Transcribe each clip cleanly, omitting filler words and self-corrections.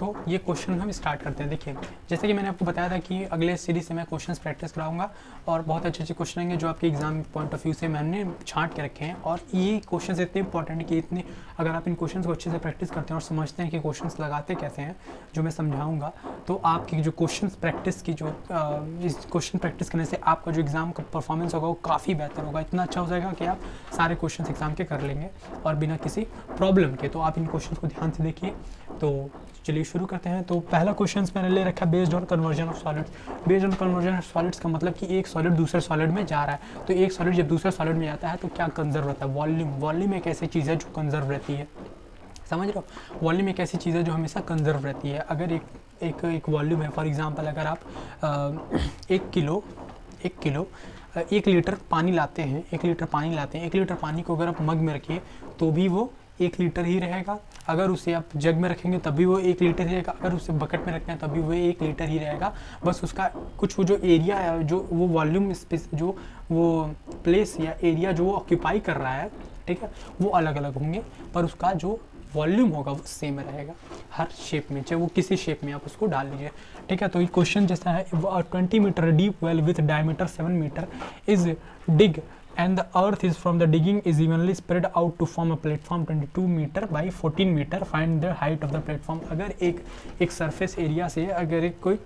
तो ये क्वेश्चन हम स्टार्ट करते हैं। देखिए जैसे कि मैंने आपको बताया था कि अगले सीरीज से मैं क्वेश्चंस प्रैक्टिस कराऊंगा और बहुत अच्छे अच्छे क्वेश्चन होंगे जो आपके एग्जाम पॉइंट ऑफ व्यू से मैंने छांट के रखे हैं। और ये क्वेश्चंस इतने इंपॉर्टेंट है कि इतने अगर आप इन क्वेश्चंस को अच्छे से प्रैक्टिस करते हैं और समझते हैं कि क्वेश्चंस लगाते कैसे हैं जो मैं समझाऊंगा, तो आपकी जो क्वेश्चंस प्रैक्टिस की जो इस क्वेश्चन प्रैक्टिस करने से आपका जो एग्ज़ाम का परफॉर्मेंस होगा वो काफ़ी बेहतर होगा। इतना अच्छा हो जाएगा कि आप सारे क्वेश्चंस एग्जाम के कर लेंगे और बिना किसी प्रॉब्लम के। तो आप इन क्वेश्चंस को ध्यान से देखिए। तो चलिए शुरू करते हैं। तो पहला क्वेश्चन मैंने ले रखा है based on conversion of solids. Based on conversion of solids का मतलब कि एक सॉलिड दूसरे सॉलिड में जा रहा है। तो एक सॉलिड जब दूसरे सॉलिड में जाता है तो क्या कंजर्व रहता है? वॉल्यूम। वॉल्यूम एक ऐसी चीज़ है जो कंजर्व रहती है, समझ रहे हो? वॉल्यूम एक ऐसी चीज़ है जो हमेशा कंजर्व रहती है। अगर एक वॉल्यूम है, फॉर एग्जांपल अगर आप 1 लीटर पानी लाते हैं, 1 लीटर पानी लाते हैं, 1 लीटर पानी को अगर आप मग में रखिए तो भी वो 1 लीटर ही रहेगा। अगर उसे आप जग में रखेंगे तब भी वो 1 लीटर ही रहेगा। अगर उसे बकेट में रखते हैं तब भी वो 1 लीटर ही रहेगा। बस उसका कुछ वो जो एरिया है, जो वो वॉल्यूम स्पेस, जो वो प्लेस या एरिया जो वो ऑक्यूपाई कर रहा है, ठीक है, वो अलग अलग होंगे, पर उसका जो वॉल्यूम होगा वो सेम रहेगा हर शेप में, चाहे वो किसी शेप में आप उसको डाल लीजिए, ठीक है। तो ये क्वेश्चन जैसा है, 20 metre deep well with diameter 7 metre is dig and the earth is from the digging is evenly spread out to form a platform 22 meter by 14 meter. Find the height of the platform। अगर एक surface area से, अगर एक कोई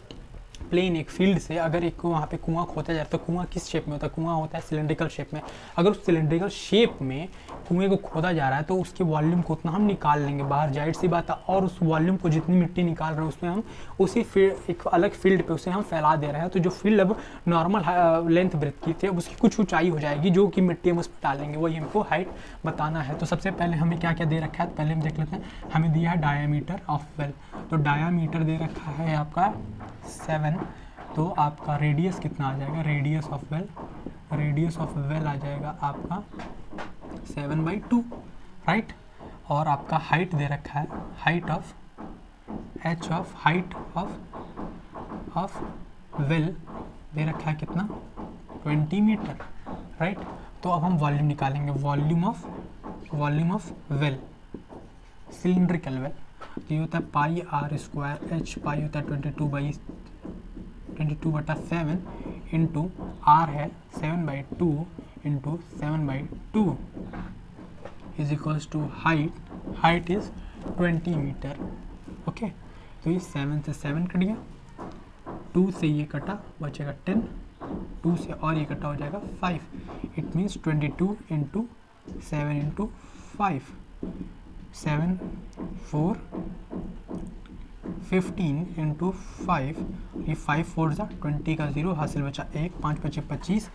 plane, एक field से अगर एक वहाँ पे कुआं खोदा जाए तो कुआं किस शेप में होता है? कुआं होता है सिलेंड्रिकल शेप में। अगर उस सिलेंड्रिकल शेप में कुएं को खोदा जा रहा है तो उसके वॉल्यूम को उतना हम निकाल लेंगे बाहर, जाहिर सी बात है। और उस वॉल्यूम को जितनी मिट्टी निकाल रहे हैं उसमें हम उसी फील्ड, एक अलग फील्ड पे उसे हम फैला दे रहे हैं। तो जो फील्ड अब नॉर्मल लेंथ ब्रेथ की थी, अब उसकी कुछ ऊंचाई हो जाएगी जो कि मिट्टी हम उसमें डालेंगे, वही हमको हाइट बताना है। तो सबसे पहले हमें क्या क्या दे रखा है, पहले हम देख लेते हैं। हमें दिया है डायामीटर ऑफ वेल, तो डायामीटर दे रखा है आपका 7। तो आपका रेडियस कितना आ जाएगा? रेडियस ऑफ वेल आ जाएगा आपका 7/2, राइट। और आपका हाइट दे रखा है, हाइट ऑफ वेल दे रखा है कितना? 20 मीटर, राइट। तो अब हम वॉल्यूम निकालेंगे। Volume of well, cylindrical well, तो ये होता है pi are square h. Pi होता है 22/7 इंटू आर है 7/2 into 7/2 is equals to height is 20 metre, okay. तो ये 7 से 7 कट गया, 2 से ये कटा, बचेगा 10, 2 से और ये कटा हो जाएगा 5। It means 22 into 7 into 5, 7 4 15 into 5, ये 5 4 जा 20 का 0 हासिल बचा 1, 5 बचे 25,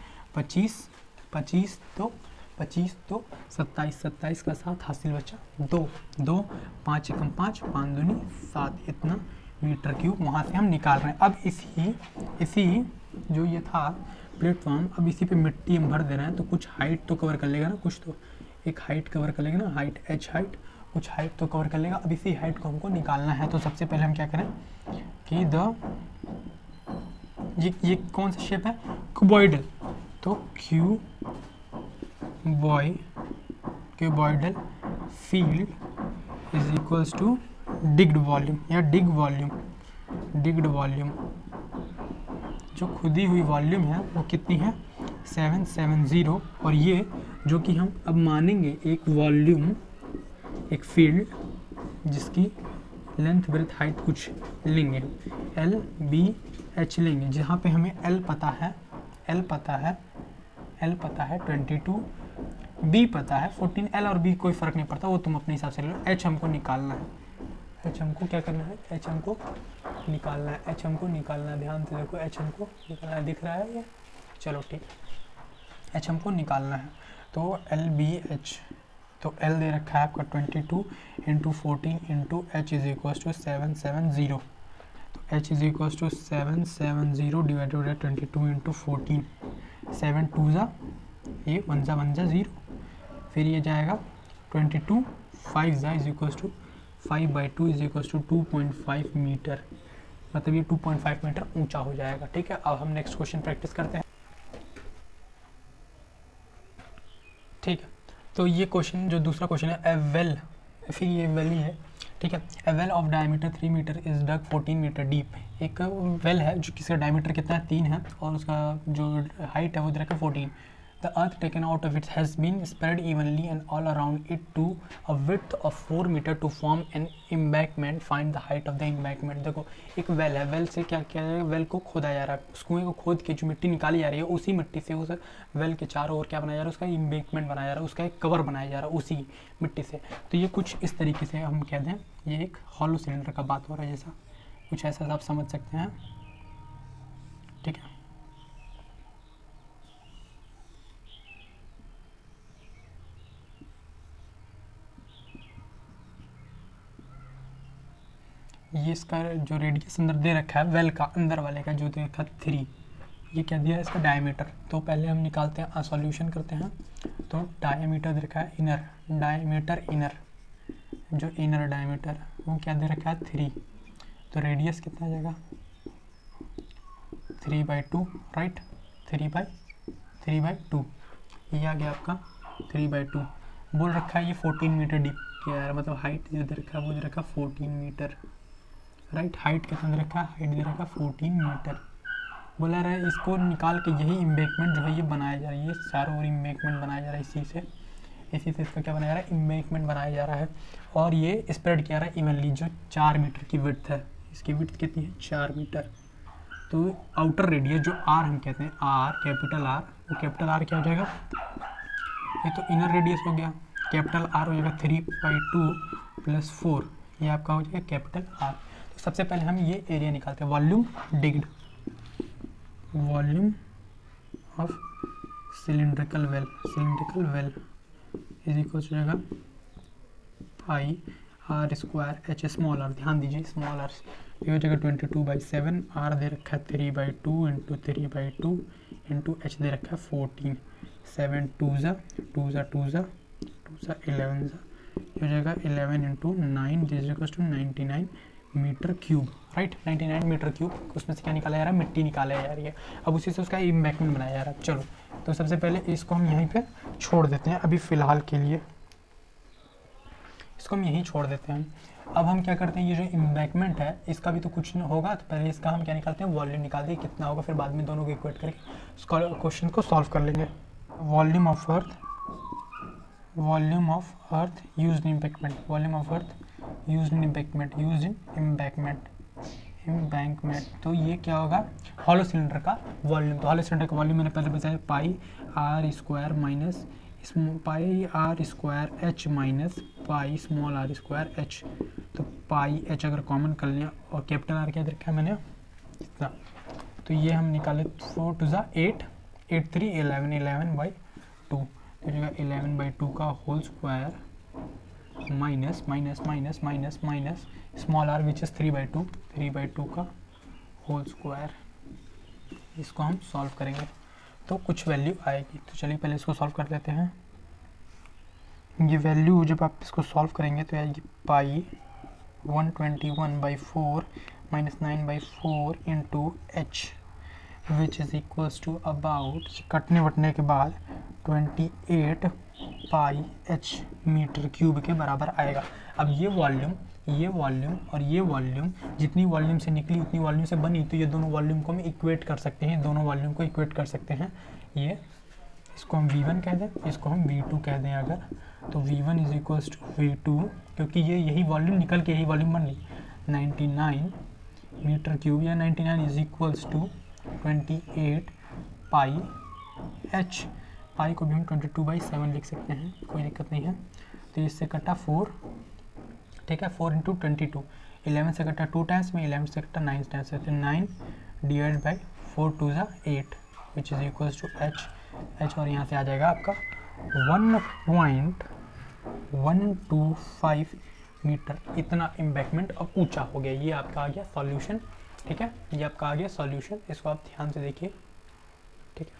25 तो 27 का 7 हासिल बचा 2, 5 एकम 5, 5 दूनी 7, इतना मीटर क्यूब वहाँ से हम निकाल रहे हैं। अब इसी जो ये था प्लेटफॉर्म, अब इसी पे मिट्टी हम भर दे रहे हैं, तो कुछ हाइट तो कवर कर लेगा ना, कुछ तो एक हाइट कवर कर लेगा ना, हाइट एच हाइट, कुछ हाइट तो कवर कर लेगा। अब इसी हाइट को हमको निकालना है। तो सबसे पहले हम क्या करें कि ये कौन सा शेप है? क्यूबॉइडल। तो cuboidal field is equals to digged volume या डिग्ड वॉल्यूम। जो खुदी हुई वॉल्यूम है वो कितनी है? 770। और ये जो कि हम अब मानेंगे एक वॉल्यूम, एक फील्ड जिसकी लेंथ ब्रेथ हाइट कुछ लेंगे, एल बी एच लेंगे, जहाँ पे हमें एल पता है 22, बी पता है 14। एल और बी कोई फ़र्क नहीं पड़ता, वो तुम अपने हिसाब से ले लो। एच हमको निकालना है, एच हमको क्या करना है? एच हमको निकालना है, ध्यान से देखो, एच हमको निकालना है, दिख रहा है ये? चलो ठीक, एच हमको निकालना है। तो एल बी एच, तो एल दे रखा है आपका 22 into 14 into H is equal to 770। तो H is equal to 770 divided by 22 into 14, 7 2 जा, ये 1 जा 0, फिर ये जाएगा 22, 5 जा is equal to 5/2 is equal to 2.5 metre, मतलब ये 2.5 मीटर ऊंचा हो जाएगा, ठीक है। अब हम नेक्स्ट क्वेश्चन प्रैक्टिस करते हैं, ठीक है। तो ये क्वेश्चन जो दूसरा क्वेश्चन है, ए वेल, फिर ये वेल ही है, ठीक है। A well of diameter 3 meter is dug 14 meter deep. एक वेल है जो किसका डायमीटर कितना है 3 है और उसका जो हाइट है वो इधर का 14। The earth taken out of it has been spread evenly and all around it to a width of 4 metre to form an embankment, find the height of the embankment. देखो एक वेल है, well से क्या किया जाएगा, well को खोदा जा रहा है, उस कुएं को खोद के जो मिट्टी निकाली जा रही है उसी मिट्टी से उस वेल के चारों ओर क्या बनाया जा रहा है, उसका एम्बैंकमेंट बनाया जा रहा है, उसका एक कवर बनाया जा रहा है उसी मिट्टी से। तो ये कुछ इस तरीके से हम कह दें, ये एक हॉलो सिलेंडर का बात हो रहा है, जैसा कुछ ऐसा आप समझ सकते हैं। ठीक है, ये इसका जो रेडियस अंदर दे रखा है वेल का अंदर वाले का जो दे रखा है 3, ये क्या दिया है इसका डायमीटर। तो पहले हम निकालते हैं, सॉल्यूशन करते हैं। तो डायमीटर दे रखा है इनर, डायमीटर इनर, जो इनर डायमीटर वो क्या दे रखा है 3। तो रेडियस कितना आ जाएगा 3/2, राइट, 3/2 ये आ गया आपका 3/2। बोल रखा है ये 14 मीटर डीप किया है, मतलब हाइट जो दे रखा है वो दे रखा है 14 मीटर, राइट। हाइट कितना दे रखा है, हाइट दे रखा है 14 मीटर। बोला रहा है इसको निकाल के यही एम्बैंकमेंट जो है ये बनाया जा रहा है, ये चारों ओर एम्बैंकमेंट बनाया जा रहा है, इसी से इसका क्या बनाया जा रहा है, एम्बैंकमेंट बनाया जा रहा है। और ये स्प्रेड किया रहा है इवनली, जो 4 मीटर की विड्थ है, इसकी विड्थ कितनी है 4 मीटर। तो आउटर रेडियस जो आर हम कहते हैं, आर कैपिटल आर, वो कैपिटल आर क्या हो जाएगा, ये तो इनर रेडियस हो गया, कैपिटल आर हो जाएगा 3/2 + 4, ये आपका हो जाएगा कैपिटल आर। तो सबसे पहले हम ये एरिया निकालते हैं, volume digged, volume of cylindrical well, cylindrical well is equal हो जाएगा pi are square h small r, ध्यान दीजिए स्मॉल आर, ये हो जाएगा 22/7, आर दे रखा है 3/2 इंटू 3/2 इंटू एच दे रखा है 14, 7 2 ज़ा 2 ज़ा 2 ज़ा 2 ज़ा 11 ज़ा, ये हो जाएगा 11 into 9 this equals to 99 metre cube, right, 99 metre cube. उसमें से क्या निकाला जा रहा है, मिट्टी निकाला जा रही है। अब उसी से उसका एम्बैंकमेंट बनाया जा रहा है। चलो तो सबसे पहले इसको हम यहीं पे छोड़ देते हैं, अभी फ़िलहाल के लिए इसको हम यहीं छोड़ देते हैं। अब हम क्या करते हैं, ये जो एम्बैंकमेंट है इसका भी तो कुछ होगा, तो पहले इसका हम क्या निकालते हैं, वॉल्यूम निकाल दें कितना होगा, फिर बाद में दोनों को इक्वेट करके क्वेश्चन को सॉल्व कर लेंगे। Volume of earth, volume of earth used in embankment, volume of earth used in embankment, used in embankment, embankment. तो ये क्या होगा, हॉलो सिलेंडर का वॉल्यूम। तो हॉलो सिलेंडर का वॉल्यूम मैंने पहले बताया pi are square minus pi are square h minus pi small r square h. तो पाई एच अगर कॉमन कर लिया और कैपिटल आर क्या रखा है मैंने इतना, तो ये हम निकाले 4 2 ज़ा 8 8 3 11 11/2, तो जगह 11/2 का whole square minus minus minus minus minus small r which is 3/2 का होल स्क्वायर। इसको हम सॉल्व करेंगे तो कुछ वैल्यू आएगी। तो चलिए पहले इसको सॉल्व कर लेते हैं। ये वैल्यू जब आप इसको सॉल्व करेंगे तो आएगी pi 121/4 minus 9/4 into H which is equals to about, कटने वटने के बाद 28 पाई एच मीटर क्यूब के बराबर आएगा। अब ये वॉल्यूम और ये वॉल्यूम, जितनी वॉल्यूम से निकली उतनी वॉल्यूम से बनी, तो ये दोनों वॉल्यूम को हम इक्वेट कर सकते हैं, दोनों वॉल्यूम को इक्वेट कर सकते हैं। ये इसको हम V1 कह दें, इसको हम V2 कह दें अगर, तो V1 is equals to V2, क्योंकि ये यही वॉल्यूम निकल के यही वॉल्यूम बन रही 99 मीटर क्यूब, या 99 is equals to 28 pi h. Pi को भी हम 22/7 लिख सकते हैं, कोई दिक्कत नहीं है। तो इससे कटा 4, ठीक है, 4 इंटू 22, 11 से कटा 2 टाइम्स में, 11 से कटा 9 टाइम्स, तो 9 डिवाइड बाई 4 2 ज़ा 8 which is equals to H, और यहाँ से आ जाएगा आपका 1.125 मीटर। इतना एम्बैंकमेंट अब ऊंचा हो गया। ये आपका आ गया सॉल्यूशन, ठीक है, ये आपका आ गया सॉल्यूशन। इसको आप ध्यान से देखिए, ठीक है।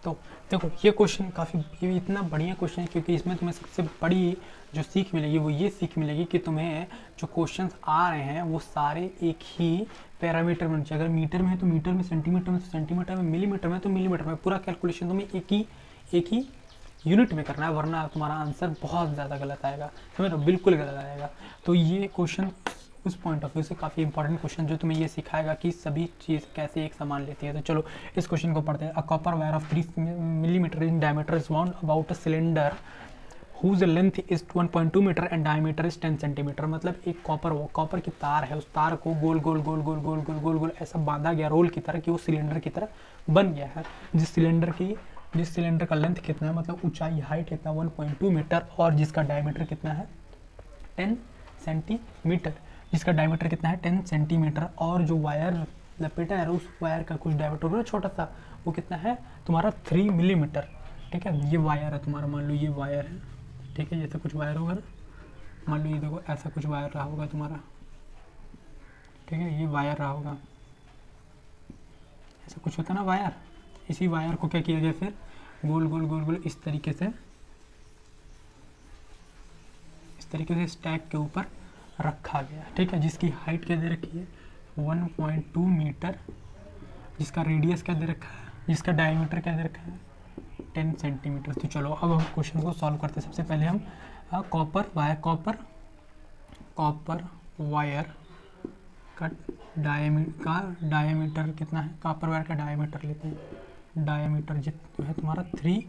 तो देखो ये क्वेश्चन काफ़ी, ये इतना बढ़िया क्वेश्चन है क्योंकि इसमें तुम्हें सबसे बड़ी जो सीख मिलेगी वो ये सीख मिलेगी कि तुम्हें जो क्वेश्चंस आ रहे हैं वो सारे एक ही पैरामीटर में चाहिए। अगर मीटर में है तो मीटर में, सेंटीमीटर में तो सेंटीमीटर में, मिलीमीटर में तो मिलीमीटर में, पूरा कैलकुलेशन तुम्हें एक ही यूनिट में करना है, वरना तुम्हारा आंसर बहुत ज़्यादा गलत आएगा, समझ लो, बिल्कुल गलत आएगा। तो ये क्वेश्चन उस पॉइंट ऑफ व्यू से काफ़ी इंपॉर्टेंट क्वेश्चन जो तुम्हें ये सिखाएगा कि सभी चीज़ कैसे एक समान लेती है। तो चलो इस क्वेश्चन को पढ़ते हैं। A copper wire of 3 millimetre in diameter is wound about a cylinder whose length is 1.2 metre and diameter is 10 centimetre. मतलब एक कॉपर की तार है, उस तार को गोल गोल गोल गोल गोल गोल गोल गोल ऐसा बांधा गया रोल की तरह कि वो सिलेंडर की तरह बन गया है। जिस सिलेंडर का लेंथ कितना है, मतलब ऊंचाई हाइट कितना 1.2 मीटर, और जिसका डायमीटर कितना है 10 सेंटीमीटर, जिसका डायमीटर कितना है 10 सेंटीमीटर। और जो वायर लपेटा है उस वायर का कुछ डायमीटर होगा छोटा सा, वो कितना है तुम्हारा 3 मिलीमीटर। ठीक है, ये वायर है तुम्हारा, मान लो ये वायर है, ठीक है, जैसे कुछ वायर होगा ना, मान लो ये देखो ऐसा कुछ वायर रहा होगा तुम्हारा, ठीक है, ये वायर रहा होगा, ऐसा कुछ होता ना वायर। इसी वायर को क्या किया गया फिर गोल गोल गोल गोल इस तरीके से स्टैक के ऊपर रखा गया, ठीक है, जिसकी हाइट क्या दे रखी है 1.2 मीटर, जिसका रेडियस क्या दे रखा है, जिसका डायमीटर क्या दे रखा है 10 सेंटीमीटर। तो चलो अब हम क्वेश्चन को सॉल्व करते हैं। सबसे पहले हम कॉपर वायर का डायमीटर कितना है, कॉपर वायर का डायमीटर लेते हैं। डायमीटर जो है तुम्हारा 3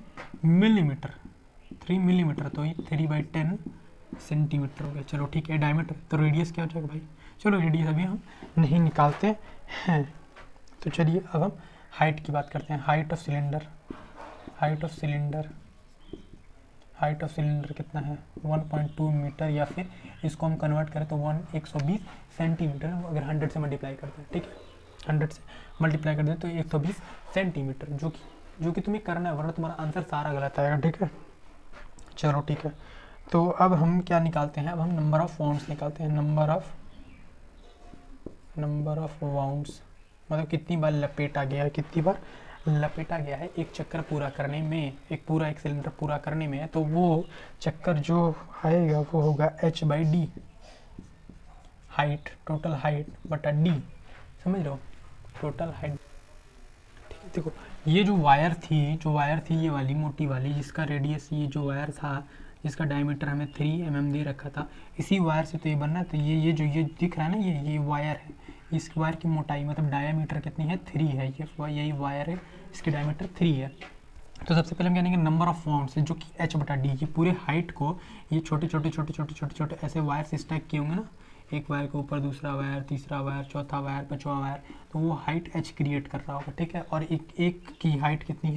मिलीमीटर, तो ये 3/10 सेंटीमीटर हो गया। चलो ठीक है, डायमीटर। तो रेडियस क्या हो जाएगा भाई, चलो रेडियस अभी हम नहीं निकालते हैं। तो चलिए अब हम हाइट की बात करते हैं। हाइट ऑफ सिलेंडर कितना है 1.2 मीटर, या फिर इसको हम कन्वर्ट करें तो 120 सेंटीमीटर, अगर 100 से मल्टीप्लाई करते हैं, ठीक है, 100 से मल्टीप्लाई कर दें तो 120 सेंटीमीटर, जो कि तुम्हें करना है, वरना तुम्हारा आंसर सारा गलत आएगा। ठीक है, चलो ठीक है। तो अब हम क्या निकालते हैं, अब हम नंबर ऑफ वाउंड्स निकालते हैं। नंबर ऑफ वाउंड्स मतलब कितनी बार लपेटा गया है एक चक्कर पूरा करने में, एक सिलेंडर पूरा करने में, तो वो चक्कर जो आएगा वो होगा h/d, हाइट, टोटल हाइट बटा d, समझ लो, टोटल हाइट। ठीक है, देखो ये जो वायर थी ये वाली मोटी वाली, जिसका रेडियस, ये जो वायर था जिसका डायमीटर हमें 3 mm दे रखा था, इसी वायर से तो ये बनना, तो ये जो ये दिख रहा है ना, ये वायर है, इस वायर की मोटाई मतलब डायमीटर कितनी है 3 है, यही वायर है, इसकी डायमीटर 3 है। तो सबसे पहले हम क्या करेंगे, नंबर ऑफ वाउंड्स जो कि h/d, ये पूरे हाइट को ये छोटे ऐसे वायर से स्टैक किए होंगे ना, एक वायर के ऊपर दूसरा वायर, तीसरा वायर, चौथा वायर, पांचवा वायर, तो वो हाइट h क्रिएट कर रहा होगा। ठीक है, और एक की हाइट कितनी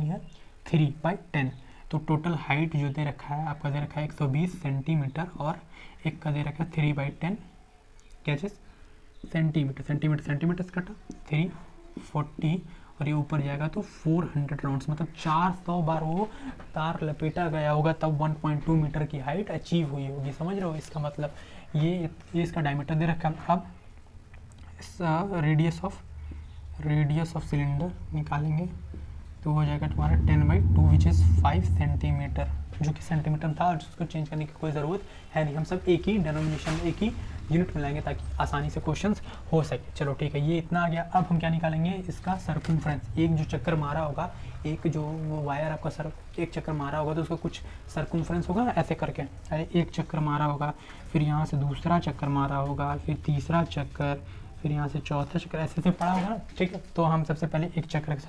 है 3/10। तो टोटल हाइट जो दे रखा है आपका, दे रखा है 120 सेंटीमीटर, और एक का दे रखा है 3/10 कैचेस सेंटीमीटर से कटा 340, और ये ऊपर जाएगा तो 400 राउंड्स, मतलब 400 बार वो तार लपेटा गया होगा, तब 1.2 मीटर की हाइट अचीव हुई होगी। समझ रहे हो, इसका मतलब ये इसका डायमीटर दे रखा है। अब इस रेडियस ऑफ सिलेंडर निकालेंगे तो हो जाएगा तुम्हारा 10/2 विच इज़ 5 सेंटीमीटर, जो कि सेंटीमीटर था, और जिसको चेंज करने की कोई ज़रूरत है नहीं। हम सब एक ही डेनोमिनेशन, एक ही यूनिट में लाएंगे ताकि आसानी से क्वेश्चंस हो सके। चलो ठीक है, ये इतना आ गया। अब हम क्या निकालेंगे, इसका सर्कमफ्रेंस। एक जो चक्कर मारा होगा, एक जो वो वायर आपका एक चक्कर मारा होगा तो उसका कुछ सर्कमफ्रेंस होगा ना, ऐसे करके एक चक्कर मारा होगा, फिर यहाँ से दूसरा चक्कर मारा होगा, फिर तीसरा चक्कर, फिर यहाँ से चौथा चक्कर, ऐसे से पड़ा होगा ना। ठीक है, तो हम सबसे पहले एक चक्कर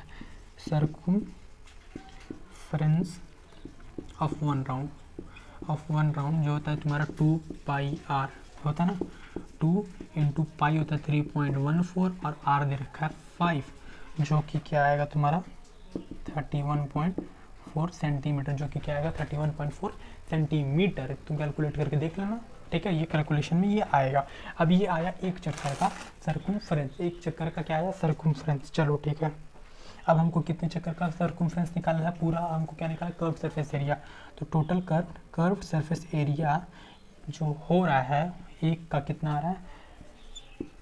सर्कमफ्रेंस ऑफ वन राउंड जो होता है तुम्हारा 2πr होता है ना, 2 × पाई होता है 3.14, और r दे रखा है 5, जो कि क्या आएगा तुम्हारा 31.4 सेंटीमीटर, जो कि क्या आएगा 31.4 सेंटीमीटर। तुम कैलकुलेट करके देख लेना। ठीक है, ये कैलकुलेशन में ये आएगा। अब ये आया एक चक्कर का सर्कमफ्रेंस, एक चक्कर का क्या आया सर्कमफ्रेंस। चलो ठीक है, अब हमको कितने चक्कर का सर्कमफ्रेंस निकालना है, पूरा हमको क्या निकालना है, कर्व सरफेस एरिया। तो टोटल कर्व सरफेस एरिया जो हो रहा है, एक का कितना आ रहा है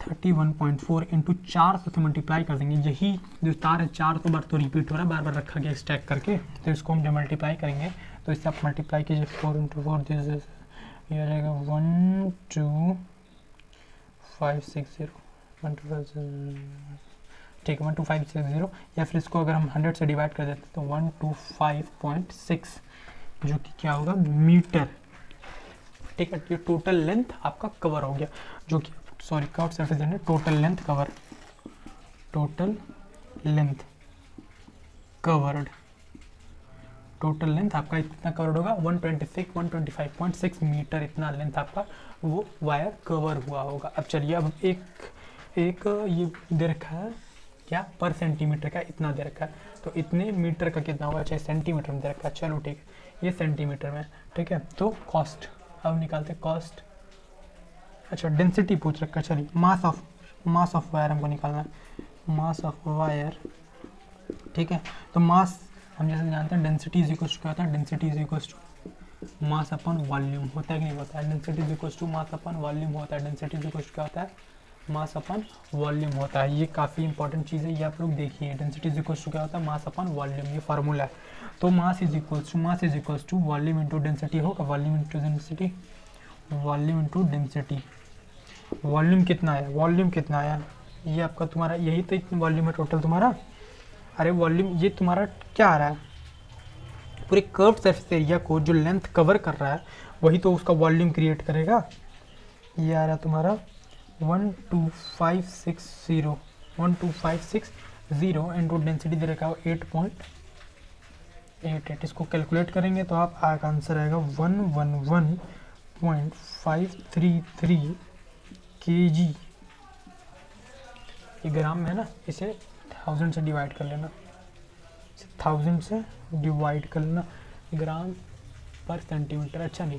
31.4 × 400 से मल्टीप्लाई कर देंगे। यही जो तार है 400 बार तो रिपीट हो रहा है, बार बार रखा गया स्टैक करके, तो इसको हम जब मल्टीप्लाई करेंगे तो इससे आप मल्टीप्लाई कीजिए 4 × 4 ये आ जाएगा 12560 ठीक है 12560, या फिर इसको अगर हम 100 से डिवाइड कर देते तो 125.6 जो कि क्या होगा मीटर। ठीक है, ये टोटल लेंथ आपका कवर हो गया, जो कि sorry curve surface area total length cover, total length covered, total length आपका इतना कवर्ड होगा 125.6 मीटर, इतना लेंथ आपका वो वायर कवर हुआ होगा। अब चलिए अब एक ये दे रखा है क्या पर सेंटीमीटर का इतना दे रखा है, तो इतने मीटर का कितना होगा, चाहे सेंटीमीटर में दे रखा है, चलो ठीक है ये सेंटीमीटर में। ठीक है, तो कॉस्ट अब निकालते कॉस्ट। अच्छा डेंसिटी पूछ रखा है, चलिए मास ऑफ वायर हमको निकालना है, मास ऑफ वायर। ठीक है, तो मास हम जैसे जानते हैं डेंसिटी इज इक्वल टू क्या होता है, density is equal to mass upon volume होता है कि नहीं होता है, density is equal to mass upon volume होता है, डेंसिटी इज इक्वल टू क्या होता है, मास अपन वॉल्यूम होता है। ये काफ़ी इंपॉर्टेंट चीज़ है, ये आप लोग देखिए, डेंसिटी इज इक्वल टू क्या होता है, मास अपन वॉल्यूम, ये फार्मूला है। तो mass is equal to volume into density होगा, volume into density, volume into density. Volume कितना है, वॉल्यूम कितना आया, ये आपका तुम्हारा यही तो इतना वॉल्यूम है टोटल तुम्हारा। अरे वॉल्यूम ये तुम्हारा क्या आ रहा है, पूरे कर्व सरफेस एरिया को जो लेंथ कवर कर रहा है वही तो उसका वॉल्यूम क्रिएट करेगा। ये आ रहा है तुम्हारा 12560 इंटू डेंसिटी दे रखा है 8.88, इसको कैलकुलेट करेंगे तो आप आंसर आएगा 111.533 kg। ये ग्राम में है ना, इसे 1000 से डिवाइड कर लेना, 1000 से डिवाइड कर लेना, ग्राम पर सेंटीमीटर। अच्छा नहीं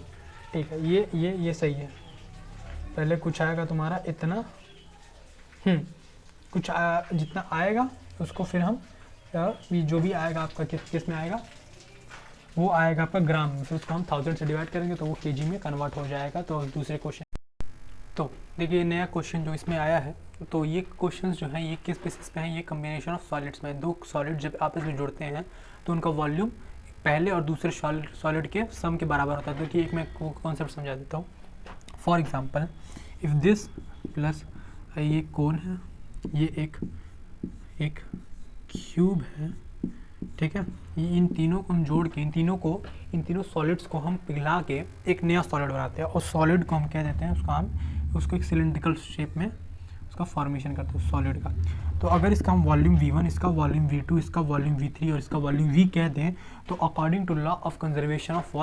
ठीक है, ये सही है। पहले कुछ आएगा तुम्हारा इतना, कुछ जितना आएगा उसको फिर हम जो भी आएगा आपका किस में आएगा, वो आएगा आपका ग्राम में, फिर उसको हम 1000 से डिवाइड करेंगे तो वो केजी में कन्वर्ट हो जाएगा। तो दूसरे क्वेश्चन, तो देखिए नया क्वेश्चन जो इसमें आया है, तो ये क्वेश्चंस जो हैं ये किस बेसिस पे हैं, ये कम्बिनेशन ऑफ सॉलिड्स में, दो सॉलिड जब आपस में जुड़ते हैं तो उनका वॉल्यूम पहले और दूसरे सॉलिड के सम के बराबर होता है। तो कि एक मैं कॉन्सेप्ट समझा देता हूँ। For example if this plus ये कौन है, ये एक क्यूब है, ठीक है, ये इन तीनों को हम जोड़ के इन तीनों सॉलिड्स को हम पिघला के एक नया सॉलिड बनाते हैं, और सॉलिड को हम क्या देते हैं, उसको एक सिलेंड्रिकल शेप में उसका फॉर्मेशन करते हैं सॉलिड का। तो अगर इसका हम वॉल्यूम V1, इसका वॉल्यूम V2, इसका वॉल्यूम V3 और इसका वॉल्यूम V कह दें, तो according to law of conservation of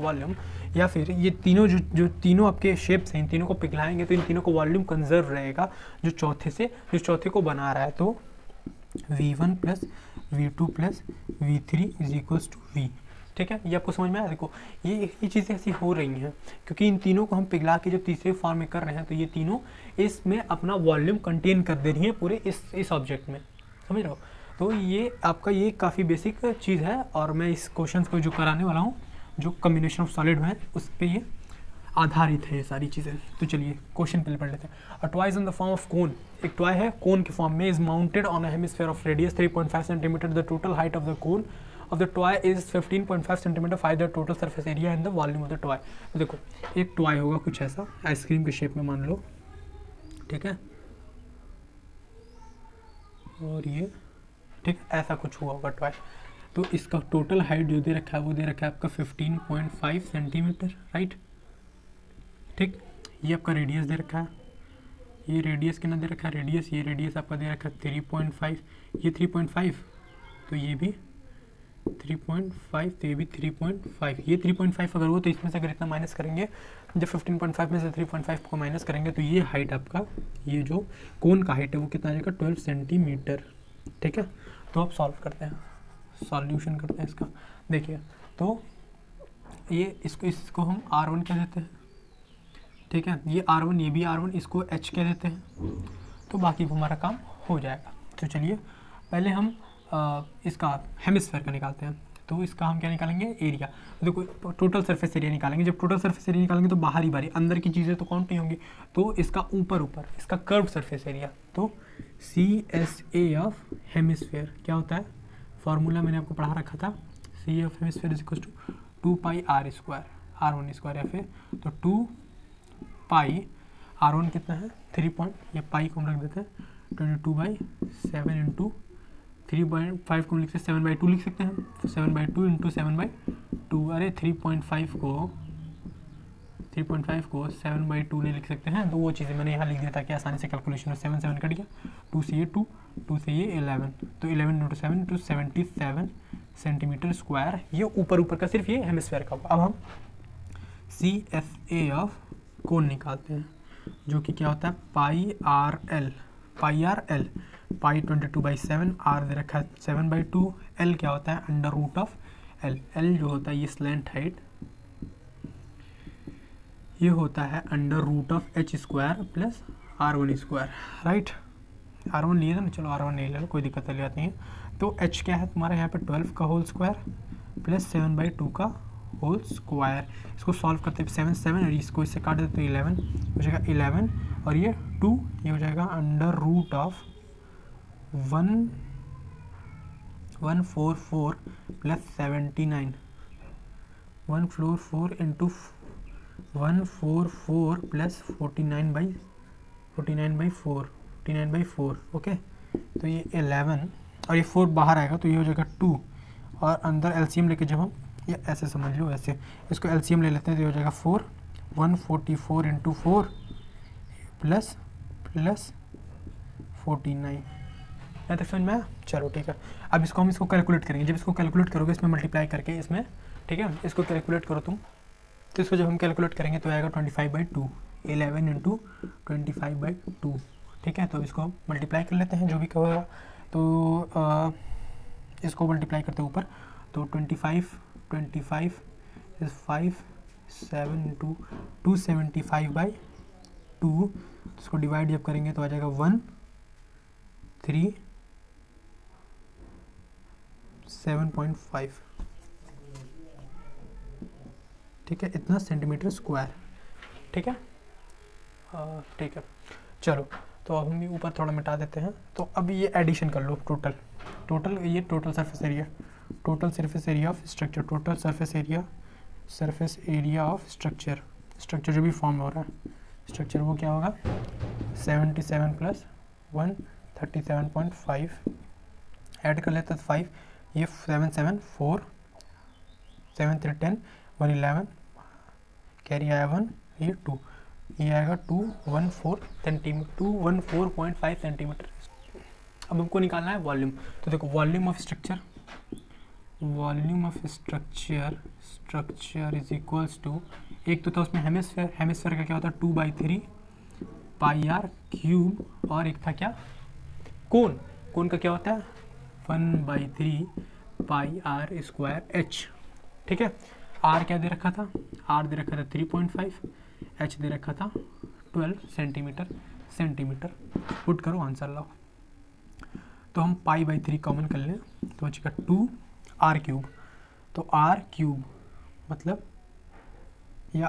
volume, या फिर ये तीनों जो तीनों आपके शेप्स हैं, इन तीनों को पिघलाएंगे तो इन तीनों को वॉल्यूम कंजर्व रहेगा जो चौथे को बना रहा है। तो V1 plus V2 plus V3 is equals to V। ठीक है, ये आपको समझ में आया। देखो ये चीज़ें ऐसी हो रही हैं क्योंकि इन तीनों को हम पिघला के जब तीसरे फॉर्म में कर रहे हैं तो ये तीनों इसमें अपना वॉल्यूम कंटेन कर दे रही हैं पूरे इस ऑब्जेक्ट में, समझ रहे हो। तो ये आपका ये काफ़ी बेसिक चीज़ है, और मैं इस क्वेश्चन को जो कराने वाला हूँ जो कम्बिनेशन ऑफ सॉलिड है उस पर ये आधारित है ये सारी चीज़ें। तो चलिए क्वेश्चन पहले पढ़ लेते हैं। A toy is in the form of cone, एक टॉय है कोन के फॉर्म में, is mounted on a hemisphere of radius 3.5 centimetre, the total height of the cone of the toy is 15.5 centimetre, find the total surface area and the volume of the toy. तो देखो एक toy होगा कुछ ऐसा ice cream के shape में मान लो, ठीक है, और ये ठीक ऐसा कुछ हुआ होगा टॉय। तो इसका टोटल हाइट जो दे रखा है वो दे रखा है आपका 15.5 सेंटीमीटर, राइट। ठीक, ये आपका रेडियस दे रखा है, ये रेडियस कितना दे रखा है, ये रेडियस आपका दे रखा है 3.5, ये 3.5, तो ये भी 3.5, तो ये भी 3.5, ये 3.5 अगर हो तो इसमें से अगर इतना माइनस करेंगे, जब 15.5 में से 3.5 को माइनस करेंगे तो ये हाइट आपका, ये जो कोन का हाइट है वो कितना आ जाएगा 12 सेंटीमीटर। ठीक है, तो आप सॉल्व करते हैं, सॉल्यूशन करते हैं इसका। देखिए तो ये इसको हम R1 कह देते हैं, ठीक है, ये R1, ये भी R1, इसको H कह देते हैं, तो बाकी हमारा काम हो जाएगा। तो चलिए पहले हम इसका हेमिस्फीयर का निकालते हैं। तो इसका हम क्या निकालेंगे, एरिया। देखो टोटल सरफेस एरिया निकालेंगे, जब टोटल सरफेस एरिया निकालेंगे तो बाहरी बारी अंदर की चीज़ें तो काउंट नहीं होंगी, तो इसका ऊपर इसका कर्व सरफेस एरिया, तो CSA ऑफ हेमिस्फीयर क्या होता है, फार्मूला मैंने आपको पढ़ा रखा था, CA of hemisphere is equal to 2 pi R square, R1 square FA, तो 2 पाई R1 कितना है 3 पॉइंट, या पाई को हम रख देते हैं 22/7 इंटू 3.5 को लिख सकते हैं 7/2 लिख सकते हैं, तो 7/2 इंटू 7/2, अरे 3.5 को 7/2 नहीं लिख सकते हैं, तो वो चीज़ें मैंने यहाँ लिख दिया ताकि आसानी से कैलकुलेशन हो। 7 7 कट गया, 2 से ये 2, 2 से ये 11, तो 11 इंटू 7 इंटू 77 सेंटीमीटर स्क्वायर। ये ऊपर का सिर्फ ये हेमिस्फेयर का। अब हम CSA ऑफ कोण निकालते हैं, जो कि क्या होता है pi r l, pi 22/7, r दे रखा है 7/2, एल क्या होता है under root of l, l जो होता है ये स्लैंट हाइट, ये होता है under root of h square plus R1 square, right. R1 लिए था ना, चलो R1 नहीं ले लो, कोई दिक्कत नहीं आती है। तो h क्या है तुम्हारा यहाँ पे 12 का होल स्क्वायर प्लस 7/2 का होल स्क्वायर। इसको सॉल्व करते हैं 7 7 और इसको इससे काट देते तो 11 हो जाएगा, 11 और ये 2, ये हो जाएगा under root of 144 plus 79, 144 into 144 plus 49/4, okay. तो ये 11 और ये 4 बाहर आएगा तो ये हो जाएगा 2, और अंदर एलसीएम लेके जब हम, ये ऐसे समझ लो, ऐसे इसको एलसीएम ले लेते हैं तो ये हो जाएगा 4, 144 इंटू 4 प्लस 49, यहाँ तक समझ में आया। चलो ठीक है, अब इसको हम कैलकुलेट करेंगे। जब इसको कैलकुलेट करोगे इसमें मल्टीप्लाई करके इसमें, ठीक है, इसको कैलकुलेट करो तुम, तो इसको जब हम कैलकुलेट करेंगे तो आएगा 25/2, 11 इंटू 25/2, ठीक है। तो इसको मल्टीप्लाई कर लेते हैं जो भी होगा, तो इसको मल्टीप्लाई करते हैं ऊपर, तो 25 इज 5, 7 इंटू 275/2, इसको डिवाइड जब करेंगे तो आ जाएगा 137.5, ठीक है, इतना सेंटीमीटर स्क्वायर, ठीक है। ठीक है, चलो तो अब हम ऊपर थोड़ा मिटा देते हैं। तो अब ये एडिशन कर लो, टोटल ये total surface area of structure, total surface area of structure जो भी फॉर्म हो रहा है स्ट्रक्चर, वो क्या होगा 77 प्लस 137.5, ऐड कर लेते हैं 5, ये 7 7 4, 7 3 10, 111, कैरी आया 1, ये 2, ये आएगा 214.5 सेंटीमीटर। अब हमको निकालना है वॉल्यूम। तो देखो volume of structure is equals to, एक तो था उसमें हेमिस्फेयर का क्या होता है 2/3 पाई आर क्यूब, और एक था क्या कोण का क्या होता है 1/3 पाई आर स्क्वायर एच, ठीक है। आर क्या दे रखा था, आर दे रखा था 3.5, एच दे रखा था 12 सेंटीमीटर। पुट करो आंसर लाओ। तो हम पाई/3 कॉमन कर लें तो बचेगा 2r³। तो r³ मतलब, या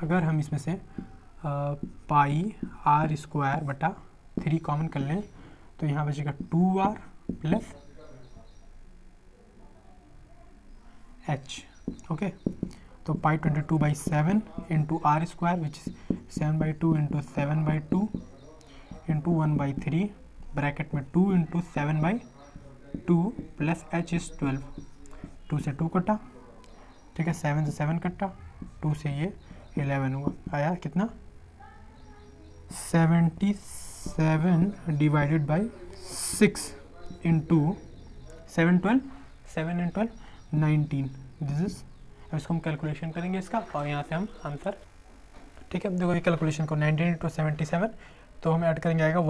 अगर हम इसमें से पाई r स्क्वायर बटा 3 कॉमन कर लें तो यहाँ बचेगा 2r प्लस h, ओके। तो पाई 22/7 into r square which is 7/2 into 7/2 into 1/3 bracket में 2 इंटू 7/2 प्लस h इज 12, 2 से 2 कटा, ठीक है, 7 से 7 कटा, 2 से ये 11 हुआ, आया कितना 77 divided by 6 into 7 12 7 and 12 19, this is. अब इसको हम कैलकुलेशन करेंगे इसका और यहाँ से हम आंसर, ठीक है। देखो ये कैलकुलेशन को 19 इंटू 77, तो हम ऐड करेंगे आएगा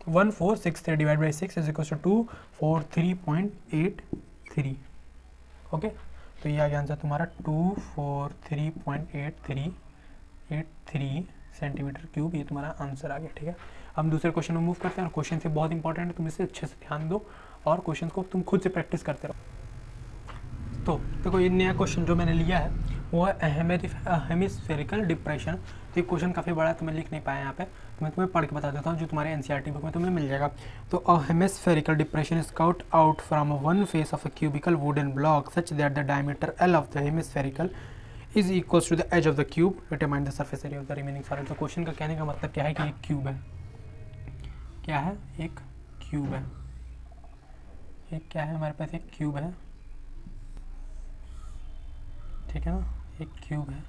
146 divide by 6 is equal to 243.83, okay. तो ये आ गया आंसर तुम्हारा 243.83 सेंटीमीटर क्यूब, ये तुम्हारा आंसर आ गया, ठीक है। हम दूसरे क्वेश्चन में मूव करते हैं, और क्वेश्चन से बहुत इंपॉर्टेंट है, तुम इसे अच्छे से ध्यान दो और क्वेश्चन को तुम खुद से प्रैक्टिस करते रहो। तो देखो ये नया क्वेश्चन जो मैंने लिया है वो है हेमिस्फेरिकल डिप्रेशन। तो ये क्वेश्चन काफ़ी बड़ा है तो मैं लिख नहीं पाया यहाँ पे, तो मैं तुम्हें पढ़ के बता देता हूँ जो तुम्हारे एनसीईआरटी बुक में तुम्हें मिल जाएगा। तो a hemispherical depression is cut out from one face of a cubical wooden block such that the diameter l of the hemispherical is equals to the edge of the cube determine the surface area of the remaining solid. तो question का कहने का मतलब क्या है कि एक cube है, क्या है, एक क्यूब है, एक क्या है हमारे पास, एक क्यूब है, ठीक है ना, एक क्यूब है,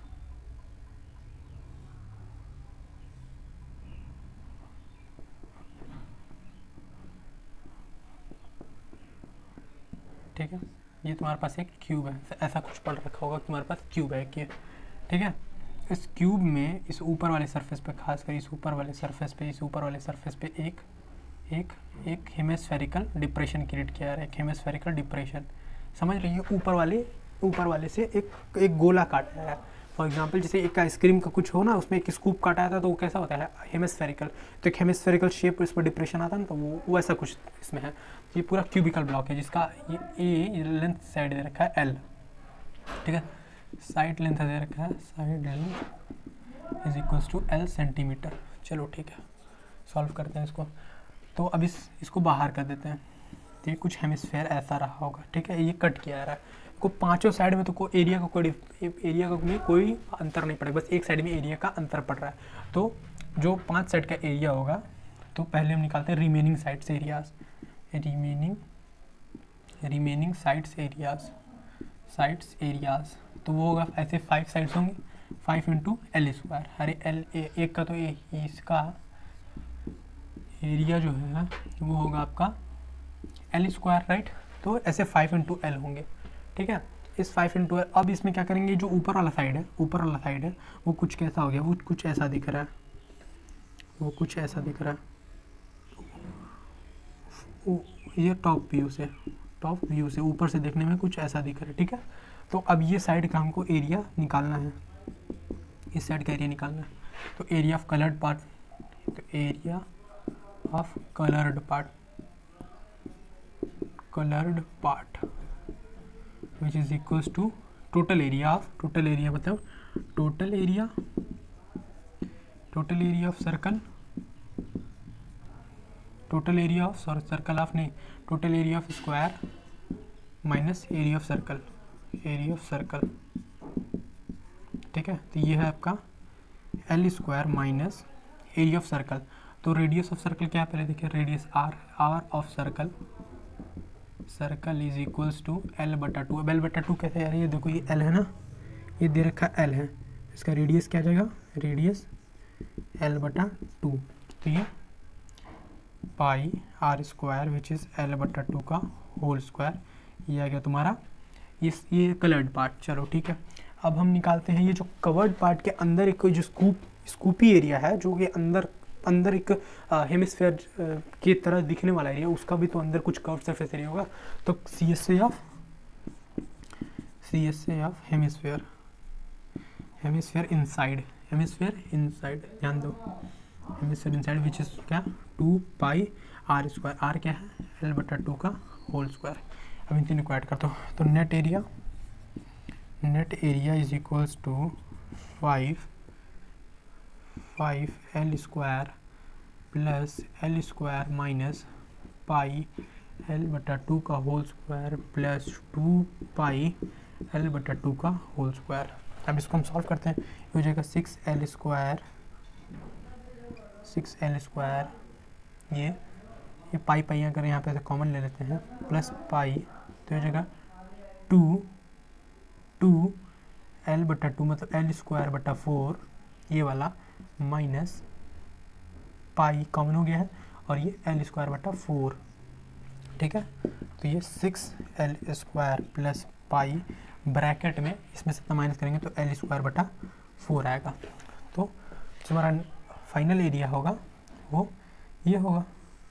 ठीक है, ये तुम्हारे पास एक क्यूब है, ऐसा कुछ पढ़ रखा होगा तुम्हारे पास क्यूब है कि, ठीक है। इस क्यूब में इस ऊपर वाले सरफेस पे, खासकर इस ऊपर वाले सरफेस पे, इस ऊपर वाले सरफेस पे एक हेमिस्फेरिकल डिप्रेशन क्रिएट किया है, एक हेमिस्फेरिकल डिप्रेशन, समझ रही है, ऊपर वाले से एक गोला काटा है। फॉर एग्जांपल जैसे एक आइसक्रीम का कुछ हो ना, उसमें एक स्कूप काटा था तो वो कैसा होता है, हेमिस्फेरिकल, तो एक हेमिस्फेरिकल शेप इस पर डिप्रेशन आता है ना, तो वो ऐसा कुछ इसमें है। ये पूरा क्यूबिकल ब्लॉक है जिसका ये लेंथ साइड दे रखा है L, ठीक है, साइड लेंथ दे रखा है, side length is equals to L centimetre. चलो ठीक है, सॉल्व करते हैं इसको। तो अब इसको बाहर कर देते हैं, तो ये कुछ हेमिस्फेयर ऐसा रहा होगा, ठीक है, ये कट किया रहा है को पांचों साइड में, तो कोई एरिया में कोई अंतर नहीं पड़ेगा, बस एक साइड में एरिया का अंतर पड़ रहा है। तो जो 5 साइड का एरिया होगा, तो पहले हम निकालते हैं remaining sides areas, remaining sides areas, तो वो होगा ऐसे 5 साइड्स होंगे, 5 इंटू L स्क्वायर, अरे L एक का, तो इसका एरिया जो है वो होगा आपका L स्क्वायर, राइट। तो ऐसे 5 इंटू L होंगे, ठीक है, इस 5 इंटू L। अब इसमें क्या करेंगे, जो ऊपर वाला साइड है वो कुछ कैसा हो गया, वो कुछ ऐसा दिख रहा है, ये टॉप व्यू से ऊपर से देखने में कुछ ऐसा दिख रहा है, ठीक है। तो अब ये साइड का हमको एरिया निकालना है, इस साइड का एरिया निकालना है, तो एरिया ऑफ कलर्ड पार्ट, तो area of coloured part which is equals to total area मतलब total area of circle, total area of square minus area of circle, ठीक है। तो ये है आपका L square minus area of circle. तो radius of circle क्या है, पहले देखिए, radius R of circle is equals to L/2। अब L/2 कैसे यार, ये देखो, ये L है ना, ये दे रखा L है, इसका रेडियस क्या आ जाएगा, रेडियस L/2, तो ये पाई R square which is L/2 का होल स्क्वायर, ये आ गया तुम्हारा ये कलर्ड पार्ट। चलो ठीक है, अब हम निकालते हैं ये जो कवर्ड पार्ट के अंदर एक जो स्कूपी एरिया है, जो कि अंदर एक हेमिस्फेयर की तरह दिखने वाला एरिया, उसका भी तो अंदर कुछ कर्व सरफेस एरिया होगा। तो CSA ऑफ हेमिस्फेयर इनसाइड, ध्यान दो, हेमिस्फेयर इनसाइड विच इज क्या, 2 पाई R स्क्वायर, R क्या है, L/2 का होल स्क्वायर। अब इन तीनों को ऐड करता हूँ, तो net area is equals to 5 L square plus L square minus pi L/2 का होल स्क्वायर प्लस 2 पाई L/2 का होल स्क्वायर। अब इसको हम सॉल्व करते हैं, ये हो जाएगा 6L स्क्वायर, ये पाई अगर यहाँ पे कॉमन ले लेते हैं, प्लस पाई, तो हो जाएगा 2 L/2 मतलब L स्क्वायर बटा 4, ये वाला माइनस पाई कॉमन हो गया है, और ये L स्क्वायर बटा 4, ठीक है। तो ये 6L square plus pi bracket में इसमें से माइनस करेंगे तो L स्क्वायर बटा 4 आएगा। तो तुम्हारा फाइनल एरिया होगा वो ये होगा,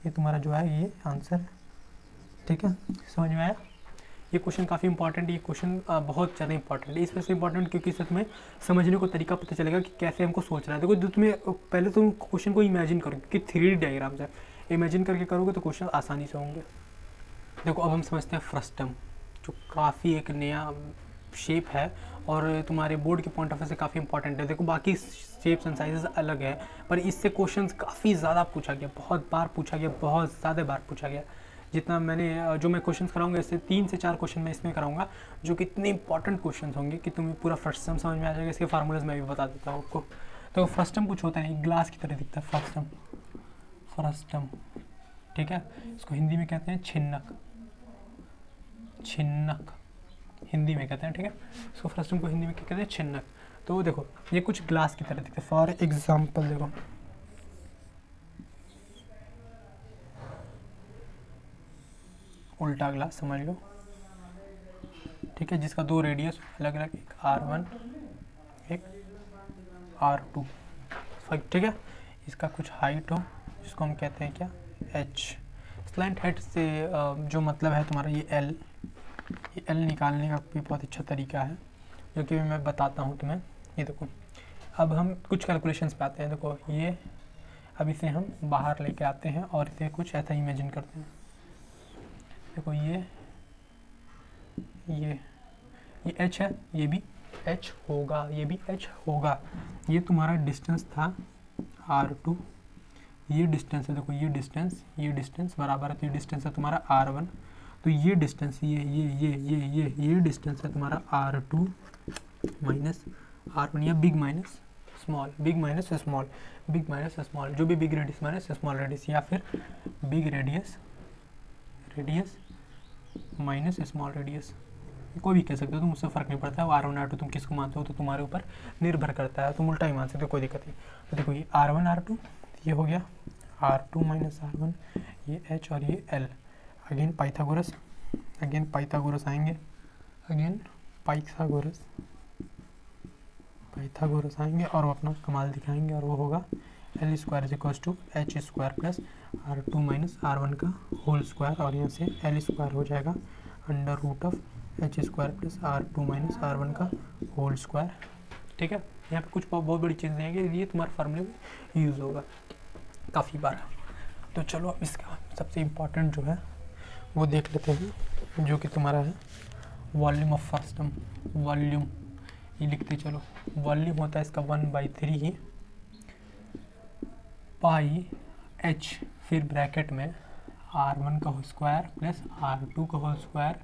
ये तुम्हारा जो है ये आंसर, ठीक है, समझ में आया। ये क्वेश्चन काफ़ी इंपॉर्टेंट है, ये क्वेश्चन बहुत ज़्यादा इंपॉर्टेंट है, इस वजह से इंपॉर्टेंट क्योंकि इससे तुम्हें समझने को तरीका पता चलेगा कि कैसे हमको सोचना है। देखो, जो तुम्हें पहले तुम क्वेश्चन को इमेजिन करो, कि 3D डायग्राम से इमेजिन करके करोगे तो क्वेश्चन आसानी से होंगे। देखो, अब हम समझते हैं फ्रस्टम, जो काफ़ी एक नया शेप है और तुम्हारे बोर्ड के पॉइंट ऑफ व्यू से काफ़ी इंपॉर्टेंट है। देखो, बाकी शेप्स एंड साइजेस अलग है, पर इससे क्वेश्चंस काफ़ी ज़्यादा पूछा गया, बहुत ज़्यादा बार पूछा गया। जितना मैंने जो मैं क्वेश्चन कराऊंगा इससे 3 से 4 क्वेश्चन मैं इसमें कराऊंगा जो कि इतने इंपॉर्टेंट क्वेश्चन होंगे कि तुम्हें पूरा फर्स्ट टर्म समझ में आ जाएगा। इसके फार्मूलाज मैं भी बता देता हूँ आपको। तो फर्स्ट टर्म कुछ होता है ग्लास की तरह दिखता है फर्स्ट टर्म, ठीक है। इसको हिंदी में कहते हैं छिन्नक हिंदी में कहते हैं, ठीक है। इसको फर्स्ट टर्म को हिंदी में क्या कहते हैं, छिन्नक। तो देखो ये कुछ ग्लास की तरह दिखता है। फॉर एग्जाम्पल देखो उल्टा ग्लास समझ लो, ठीक है, जिसका 2 रेडियस अलग अलग, एक R1 एक R2, ठीक है। इसका कुछ हाइट हो जिसको हम कहते हैं क्या, h। स्लैंट हेड से जो मतलब है तुम्हारा ये L निकालने का भी बहुत अच्छा तरीका है जो कि मैं बताता हूँ तुम्हें। ये देखो अब हम कुछ कैलकुलेशंस पे आते हैं। देखो ये अब इसे हम बाहर लेके आते हैं और इसे कुछ ऐसा इमेजिन करते हैं। देखो ये h है, ये भी h होगा, ये भी h होगा। ये तुम्हारा डिस्टेंस था R2, ये डिस्टेंस है, देखो ये डिस्टेंस बराबर है, तो ये डिस्टेंस है तुम्हारा R1। तो ये डिस्टेंस ये डिस्टेंस है तुम्हारा R2 माइनस R1, या big minus small, big minus small, जो भी big radius minus small radius, या फिर big radius minus small radius, कोई भी कह सकते हो तुम, उससे फ़र्क नहीं पड़ता है। R1 R2 तुम किसको मानते हो तो तुम्हारे ऊपर निर्भर करता है, तुम उल्टा ही मान सकते हो, कोई दिक्कत नहीं। तो देखो ये R1 R2 ये हो गया R2 माइनस R1, ये H और ये L। अगेन पाइथागोरस आएंगे, पाइथागोरस आएंगे और वो अपना कमाल दिखाएंगे, और वो होगा L square is equals to H square plus R2 minus R1 का होल स्क्वायर, और यहाँ से L स्क्वायर हो जाएगा under root of H square plus R2 minus R1 का होल स्क्वायर, ठीक है। यहाँ पे कुछ बहुत बड़ी चीज़ नहीं है कि ये तुम्हारे फार्मूले में यूज़ होगा काफ़ी बार। तो चलो अब इसका सबसे इम्पॉर्टेंट जो है वो देख लेते हैं, जो कि तुम्हारा है volume of first term. Volume ये लिखते चलो, वॉल्यूम होता है इसका 1/3 पाई h, फिर ब्रैकेट में R1 का होल स्क्वायर प्लस R2 का whole square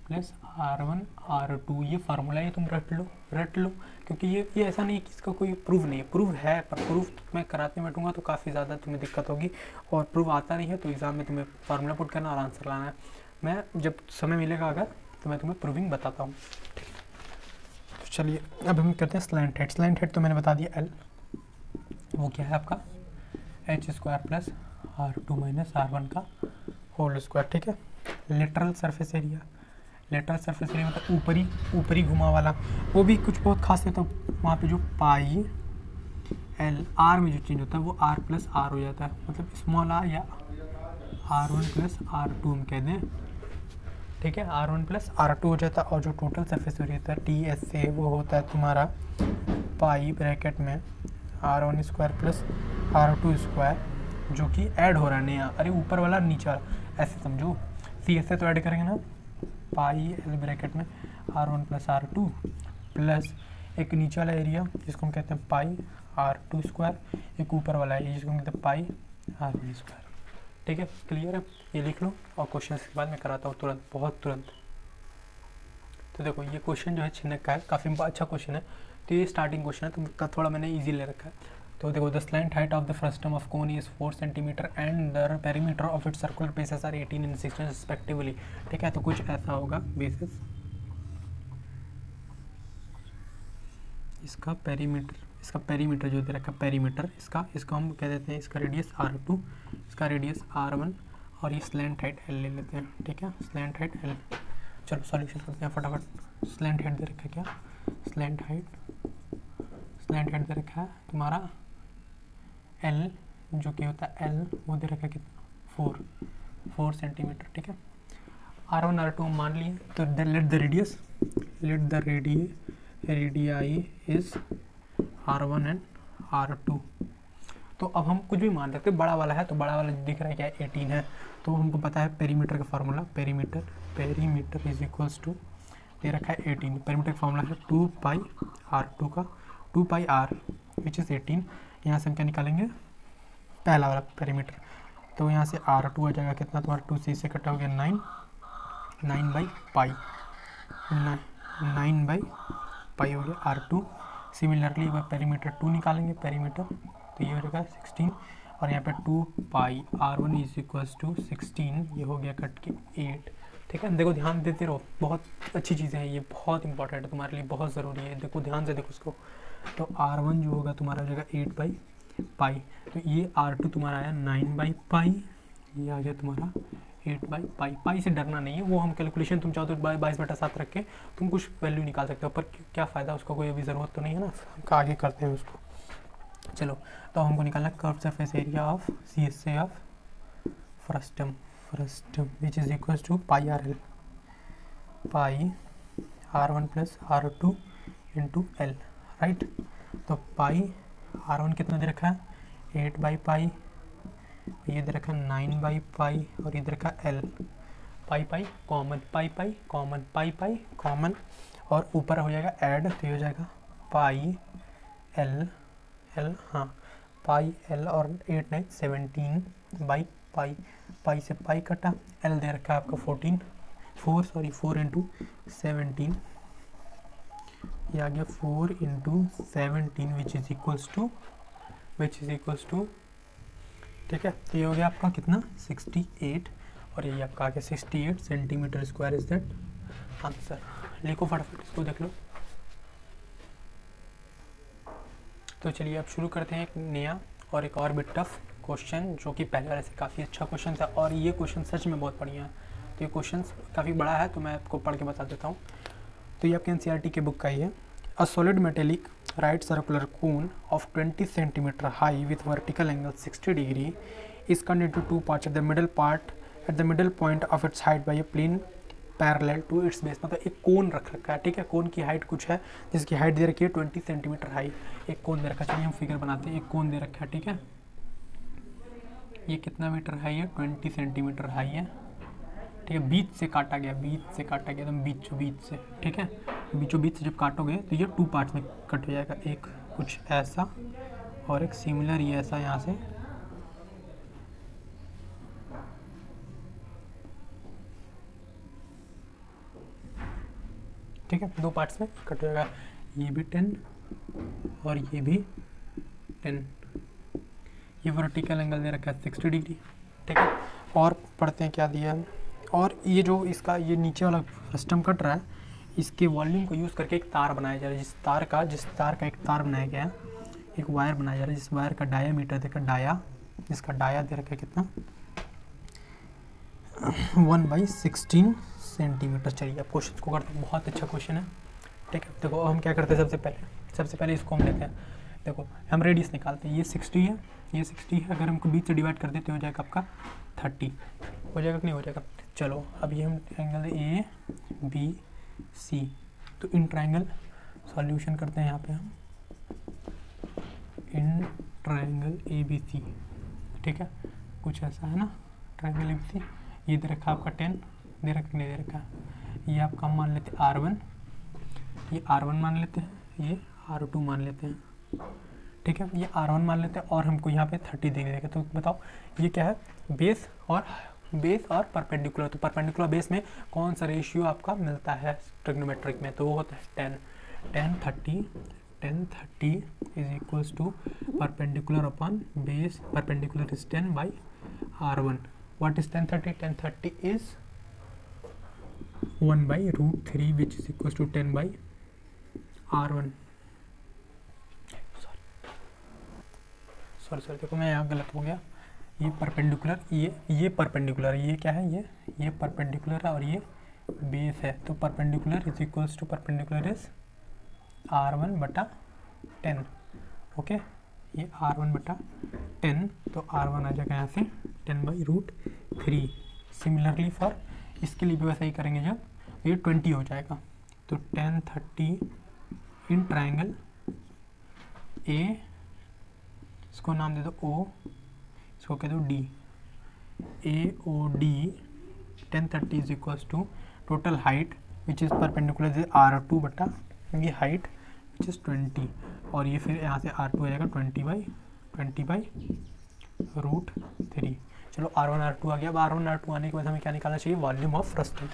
plus R1 R2। ये फार्मूला है, तुम रट लो, क्योंकि ये ऐसा नहीं कि इसका कोई प्रूफ नहीं है, प्रूफ है, पर प्रूफ मैं कराते बैठूंगा तो काफ़ी ज़्यादा तुम्हें दिक्कत होगी, और प्रूफ आता नहीं है तो एग्ज़ाम में तुम्हें फार्मूला पुट करना और आंसर लाना है। मैं जब समय मिलेगा अगर तो मैं तुम्हें प्रूविंग बताता हूँ। तो चलिए अब हम करते हैं स्लैंट हेड तो मैंने बता दिया L, वो क्या है आपका H square plus R2 minus R1 का होल स्क्वायर, ठीक है। लेटरल सरफेस एरिया मतलब ऊपरी घुमा वाला, वो भी कुछ बहुत खास है। तो वहाँ पे जो पाई L R में जो चेंज होता है वो R प्लस R हो जाता है, मतलब स्मॉल r या R1 प्लस R2 हम कह दें, ठीक है। R1 प्लस R2 हो जाता है, और जो टोटल सरफेस एरिया होता है TS से वो होता है तुम्हारा पाई ब्रैकेट में R1 square plus R2 square, जो कि ऐड हो रहा है नया, अरे ऊपर वाला नीचे वाला, ऐसे समझो, CS से तो ऐड करेंगे ना, पाई L ब्रैकेट में R1 प्लस R2 प्लस एक नीचे वाला एरिया जिसको हम कहते हैं पाई R2 स्क्वायर, एक ऊपर वाला एरिया जिसको हम कहते हैं पाई R1 स्क्वायर, ठीक है। क्लियर है, ये लिख लो, और क्वेश्चन के बाद मैं कराता हूँ तुरंत। तो देखो ये क्वेश्चन जो है छिन्नक का है, काफ़ी अच्छा क्वेश्चन है। तो ये स्टार्टिंग क्वेश्चन है, तो थोड़ा मैंने ईजी ले रखा है। तो देखो the slant height of the frustum of cone is 4 centimetre and the perimeter of its circular bases are 18 and 16 respectively, ठीक है। तो कुछ ऐसा होगा बेसिस, इसका पेरीमीटर जो दे रखा है, पेरीमीटर इसका हम कह देते हैं, इसका रेडियस R2, इसका रेडियस R1, और ये स्लैंट हाइट L ले लेते हैं, ठीक है। स्लैंट हाइट L, चलो सॉल्यूशन करते हैं फटाफट। स्लैंट हाइट दे रखा है क्या, स्लैंट हाइट दे रखा है तुम्हारा L, जो कि होता है L, वो दे रखा है कितना 4 सेंटीमीटर, ठीक है। R1 R2 मान लिए, तो let the radii is R1 and R2। तो अब हम कुछ भी मान सकते हैं, बड़ा वाला है तो बड़ा वाला दिख रहा है क्या 18 है, तो हमको पता है पेरीमीटर का formula, perimeter is equals to दे रखा है 18, पेरीमीटर का फार्मूला है 2 पाई R2 का 2 पाई R विच इज़ 18। यहाँ से हम क्या निकालेंगे, पहला वाला पेरीमीटर, तो यहाँ से R2 आ जाएगा कितना तुम्हारा, 2 से इसे कटा हो गया 9, 9/पाई, 9/पाई हो गया R2। सिमिलरली वह पेरीमीटर 2 निकालेंगे, पेरीमीटर तो ये हो जाएगा 16, और यहाँ पे 2 R1 इज इक्वल्स टू 16, ये हो गया कट के 8। ठीक है, देखो ध्यान देते रहो, बहुत अच्छी चीज़ें हैं ये, बहुत इंपॉर्टेंट है तुम्हारे लिए, बहुत ज़रूरी है, देखो ध्यान से देखो इसको। तो R1 जो होगा तुम्हारा हो जाएगा 8/पाई, तो ये R2 तुम्हारा आया 9/पाई, ये आ गया तुम्हारा 8/पाई। पाई से डरना नहीं है, वो हम कैलकुलेशन तुम चाहो तो 22/7 रख के तुम कुछ वैल्यू निकाल सकते हो, पर क्या फ़ायदा, उसका कोई अभी ज़रूरत तो नहीं है ना, हम आगे करते हैं उसको। चलो, तो हमको निकालना curve surface area of CSA of frustum which is equal to pi RL, pi R1 plus R2 into L, right. तो पाई R1 कितना दे रखा है, 8/पाई, ये दे रखा 9/पाई, और ये दे रखा L, pi common, pi common, pi common, और ऊपर हो जाएगा ऐड, तो ये हो जाएगा पाई L, हाँ पाई L, और 8 9 17/पाई, पाई से पाई कटा, L दे रखा है आपका 4 इंटू 17, ये आ गया 4 into 17 which is equals to, ठीक है। तो ये हो गया आपका कितना 68, और ये आपका आ गया 68 centimetre square is that answer. लिखो फटाफट इसको, देख लो। तो चलिए अब शुरू करते हैं एक नया और एक और बिट टफ क्वेश्चन, जो कि पहले वाले से काफ़ी अच्छा क्वेश्चन था, और ये क्वेश्चन सच में बहुत बढ़िया है। तो ये क्वेश्चन काफ़ी बड़ा है, तो मैं आपको पढ़ के बता देता हूँ। तो ये आपके NCERT के बुक का ही है। A solid metallic right circular cone of 20 centimetre high with vertical angle 60 degree is cut into 2 parts at the middle point of its height by a plane parallel to its base. मतलब एक कोन रख रखा है, ठीक है, कोन की height कुछ है, जिसकी हाइट दे रखी है 20 सेंटीमीटर हाई, एक कोन दे रखा है। चलिए हम फिगर बनाते हैं, एक कोन दे रखा है, ठीक है, ये कितना मीटर हाई है, 20 सेंटीमीटर हाई है, ठीक है, बीच से काटा गया एकदम बीचों बीच से, ठीक है, बीचों बीच से जब काटोगे तो ये 2 पार्ट्स में कट हो जाएगा, एक कुछ ऐसा और एक सिमिलर ये ऐसा यहाँ से, ठीक है, 2 पार्ट्स में कट हो जाएगा, ये भी 10 और ये भी 10। ये वर्टिकल एंगल दे रखा है 60 डिग्री, ठीक है। और पढ़ते हैं क्या दिया है। और ये जो इसका ये नीचे वाला फ्रस्टम कट रहा है, इसके वॉल्यूम को यूज़ करके एक तार बनाया जा रहा है, जिस तार का एक तार बनाया गया है, एक वायर बनाया जा रहा है, जिस वायर का डायामीटर देखा जिसका डाया दे रखा है कितना 1/16 सेंटीमीटर। चलिए अब क्वेश्चन को करते हैं, बहुत अच्छा क्वेश्चन है, ठीक है। देखो हम क्या करते हैं, सबसे पहले इसको हम लेते हैं, देखो हम रेडियस निकालते हैं, ये 60 है, ये 60 है, अगर हमको बीच से डिवाइड कर देते हो जाएगा आपका 30, हो जाएगा कि नहीं हो जाएगा। चलो अभी हम ट्रायंगल ABC, तो इन ट्रायंगल सॉल्यूशन करते हैं यहाँ पे हम, इन ट्रायंगल ABC, ठीक है, कुछ ऐसा है ना, ट्रायंगल ABC, ये दे रखा आपका 10, दे रखा नहीं दे रखा, ये आपका मान लेते हैं R1, ये R1 मान लेते हैं, ये R2 मान लेते हैं, ठीक है, ये R1 मान लेते हैं, और हमको यहाँ पे 30 दे देगा। तो बताओ ये क्या है, बेस और परपेंडिकुलर। तो परपेंडिकुलर बेस में कौन सा रेशियो आपका मिलता है ट्रिग्नोमेट्रिक में, तो वो होता है 10 30 is equals to perpendicular upon base, perpendicular is 10/R1। What is 10 30 is 1/√3 which is equals to 10/R1। Sorry देखो मैं यहाँ गलत हो गया, ये परपेंडिकुलर, ये परपेंडिकुलर, ये क्या है, ये परपेंडिकुलर है और ये बेस है, तो perpendicular is equals to perpendicular is R1/10, okay, ये R1/10, तो R1 आ जाएगा यहाँ से 10/√3। सिमिलरली फॉर इसके लिए भी वैसा ही करेंगे, जब ये 20 हो जाएगा, तो 10 30 इन ट्रायंगल A, इसको नाम दे दो O, इसको कह दो D, AOD 10 30 is equals to total height which is perpendicular R2 ये हाइट विच इज़ 20, और ये फिर यहाँ से R2 आ जाएगा 20/√3। चलिए चलो R1 R2 आ गया। अब R1 R2 आने के बाद हमें क्या निकालना चाहिए, वॉल्यूम ऑफ फ्रस्टम।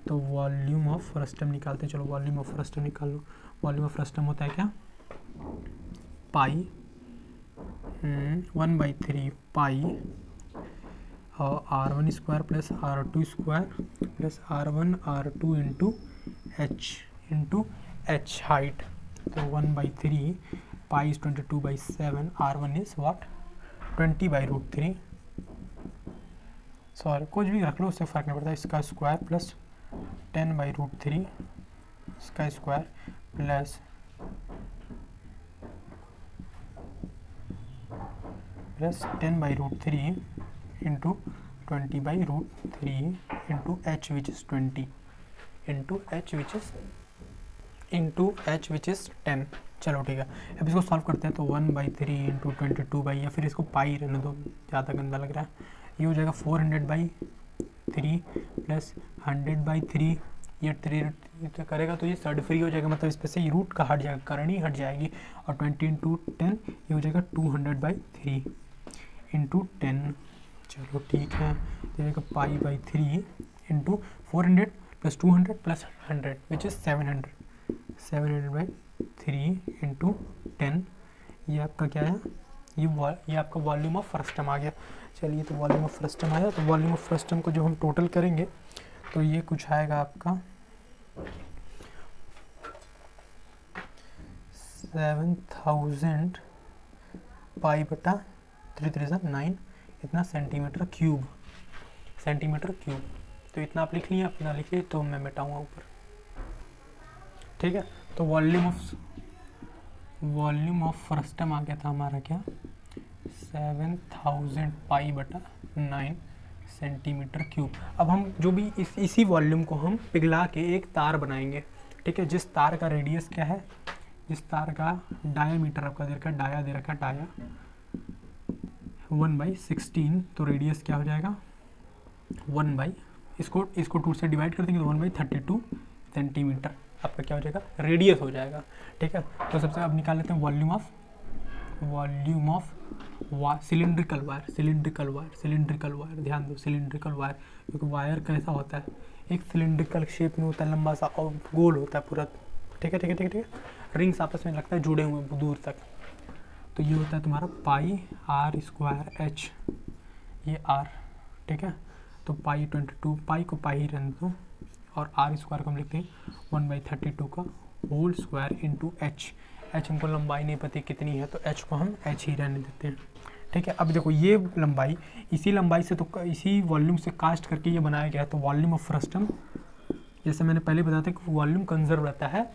तो वॉल्यूम ऑफ फ्रस्टम निकालते हैं। चलो वॉल्यूम ऑफ फ्रस्टम निकाल लो। वॉल्यूम ऑफ फ्रस्टम होता है क्या, पाई 1/3 पाई R1 square plus R2 square plus R1 R2 into H height. तो 1/3 pi is 22/7, R1 is what 20/√3। Sorry कुछ भी रख लो, उससे फ़र्क नहीं पड़ता। इसका स्क्वायर प्लस 10/√3 इसका square plus 10/√3 into 20/√3 into H which is 20 into H which is 10। चलो ठीक है, अब इसको सॉल्व करते हैं। तो 1/3 इंटू 22 या फिर इसको पाई रहने दो, ज़्यादा गंदा लग रहा है। ये हो जाएगा 400/3 प्लस 100/3। ये 3 करेगा तो ये सर्ड फ्री हो जाएगा, मतलब इस पर से रूट का हट जाएगा, करनी हट जाएगी। और 20 इंटू 10 ये हो जाएगा 200/3 इंटू 10। चलो ठीक है, ये जाएगा pi into 400 plus 200 plus 100 which is 700/3 into 10। ये आपका क्या है, ये आपका वॉल्यूम ऑफ फ्रस्टम आ गया। चलिए, तो वॉल्यूम ऑफ फ्रस्टम आया। तो वॉल्यूम ऑफ फ्रस्टम को जो हम टोटल करेंगे तो ये कुछ आएगा आपका 7000 पाई/3 इतना सेंटीमीटर क्यूब। तो इतना आप लिख लिए, अपना लिखिए, तो मैं मिटाऊंगा ऊपर। ठीक है, तो वॉल्यूम ऑफ फ्रस्टम आ गया था हमारा क्या, 7000 पाई/9 सेंटीमीटर क्यूब। अब हम जो भी इसी वॉल्यूम को हम पिघला के एक तार बनाएंगे। ठीक है, जिस तार का रेडियस क्या है, जिस तार का डायामीटर आपका दे रखा, डाया दे रखा, डाया 1/16। तो रेडियस क्या हो जाएगा, इसको 2 से डिवाइड कर देंगे तो 1/32 सेंटीमीटर आपका क्या हो जाएगा, रेडियस हो जाएगा। ठीक है, तो सबसे अब निकाल लेते हैं वॉल्यूम ऑफ सिलिंड्रिकल वायर। ध्यान दो, सिलिंड्रिकल वायर, क्योंकि वायर कैसा होता है, एक सिलिंड्रिकल शेप में होता है, लंबा सा और गोल होता है पूरा। ठीक है, रिंग्स आपस में लगता है जुड़े हुए दूर तक। तो ये होता है तुम्हारा पाई R² H, ये R। ठीक है, तो पाई 22, पाई को पाई ही रहने दो, और R² को हम लिखते हैं 1/32 का होल स्क्वायर इंटू H हमको लंबाई नहीं पता कितनी है, तो H को हम H ही रहने देते हैं। ठीक है, अब देखो ये लंबाई, इसी लंबाई से, तो इसी वॉल्यूम से कास्ट करके ये बनाया गया है। तो वॉल्यूम ऑफ फ्रस्टम, जैसे मैंने पहले बताया था कि वॉल्यूम कंजर्व रहता है